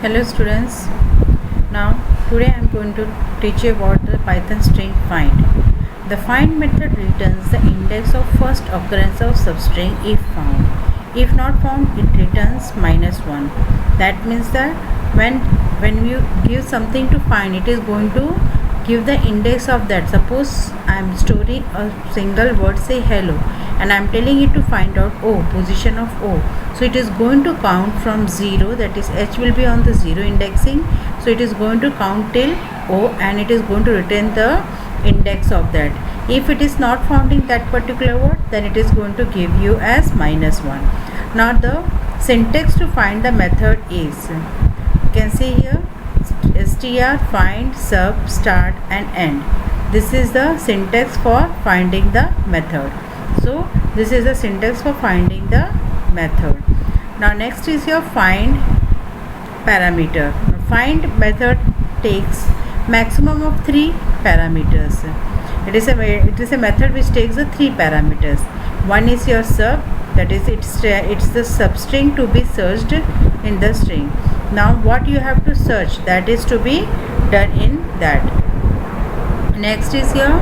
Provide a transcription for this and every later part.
Hello students. Now today I am going to teach you about the Python string find. The find method returns the index of first occurrence of substring if found. If not found, it returns -1. That means that when you give something to find, it is going to give the index of that. Suppose I am storing a single word, say hello, and I am telling it to find out O, position of O. So it is going to count from 0, that is H will be on the 0 indexing. So it is going to count till O and it is going to return the index of that. If it is not finding that particular word, then it is going to give you as -1. Now the syntax to find the method is, you can see here, str, find, sub, start and end. This is the syntax for finding the method. So this is the syntax for finding the method. Now next is your find parameter. Now find method takes maximum of 3 parameters. It is a method which takes the 3 parameters. One is your sub, that is it's the substring to be searched in the string. Now what you have to search, that is to be done in that. Next is here,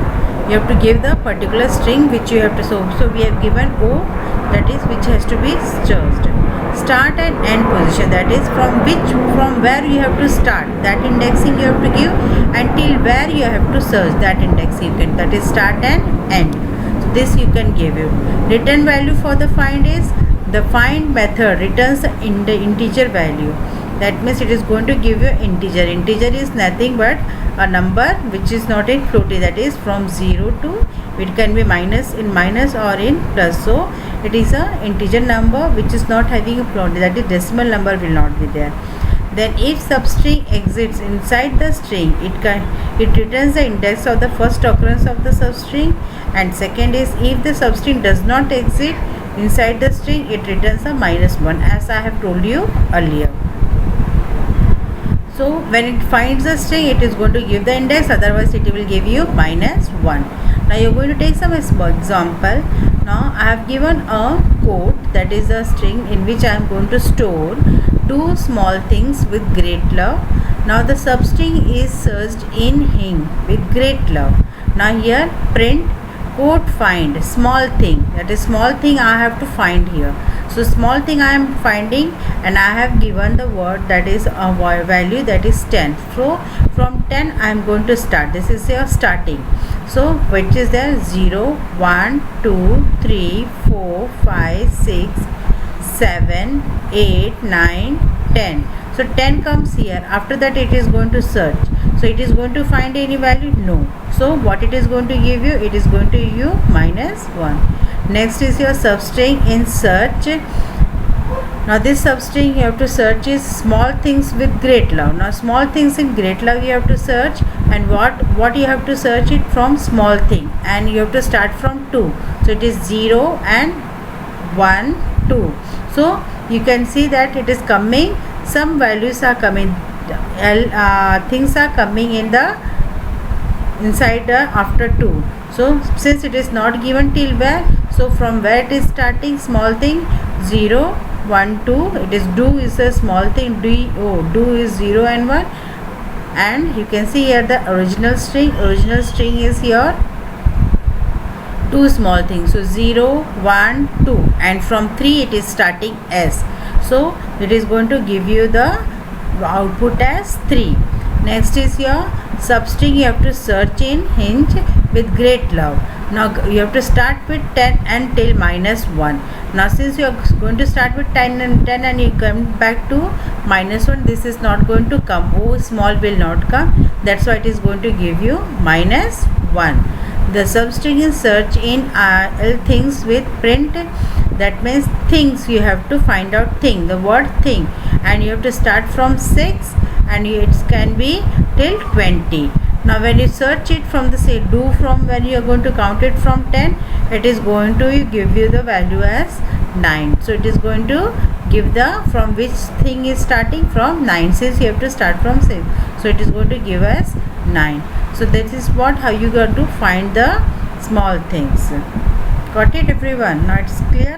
you have to give the particular string which you have to solve. So we have given O, that is which has to be searched. Start and end position, that is from where you have to start, that indexing you have to give, until where you have to search, that index you can, that is start and end. So this you can give you. Return value for the find is, the find method returns in the integer value. That means it is going to give you integer. Integer is nothing but a number which is not in floating, that is from 0 to, it can be minus or in plus. So it is a integer number which is not having a floating, that is decimal number will not be there. Then if substring exists inside the string, it returns the index of the first occurrence of the substring. And second is, if the substring does not exist inside the string, it returns a -1, as I have told you earlier. So when it finds the string, it is going to give the index, otherwise it will give you -1. Now you are going to take some small example. Now I have given a code, that is a string in which I am going to store 2 small things with great love. Now the substring is searched in Hing with great love. Now here print code find small thing, that is small thing I have to find here. So small thing I am finding, and I have given the word, that is a value, that is 10. So from 10 I am going to start. This is your starting. So which is there, 0, 1, 2, 3, 4, 5, 6, 7, 8, 9, 10. So 10 comes here. After that it is going to search. So it is going to find any value? No. So what it is going to give you? It is going to give you -1. Next is your substring in search. Now this substring you have to search is small things with great love. Now small things in great love you have to search, and what you have to search it from small thing, and you have to start from 2. So it is 0 and 1, 2. So you can see that it is coming, some values are coming, things are coming in the inside after 2. So since it is not given till where, so from where it is starting, small thing 0, 1, 2, it is do is a small thing, do is 0 and 1, and you can see here the original string is here 2 small things. So 0, 1, 2, and from 3 it is starting S. So it is going to give you the output as 3. Next is your substring you have to search in Hinge with great love. Now you have to start with 10 until -1. Now since you are going to start with 10 and you come back to -1, this is not going to come. O small will not come. That's why it is going to give you -1. The substring is search in things with print, that means things you have to find out thing, the word thing, and you have to start from 6 and it can be till 20. Now when you search it from the do, from when you are going to count it from 10, it is going to give you the value as 9. So it is going to give the from which thing is starting from 9, since you have to start from 6. So it is going to give us 9. So this is how you got to find the small things. Got it everyone? Now it's clear.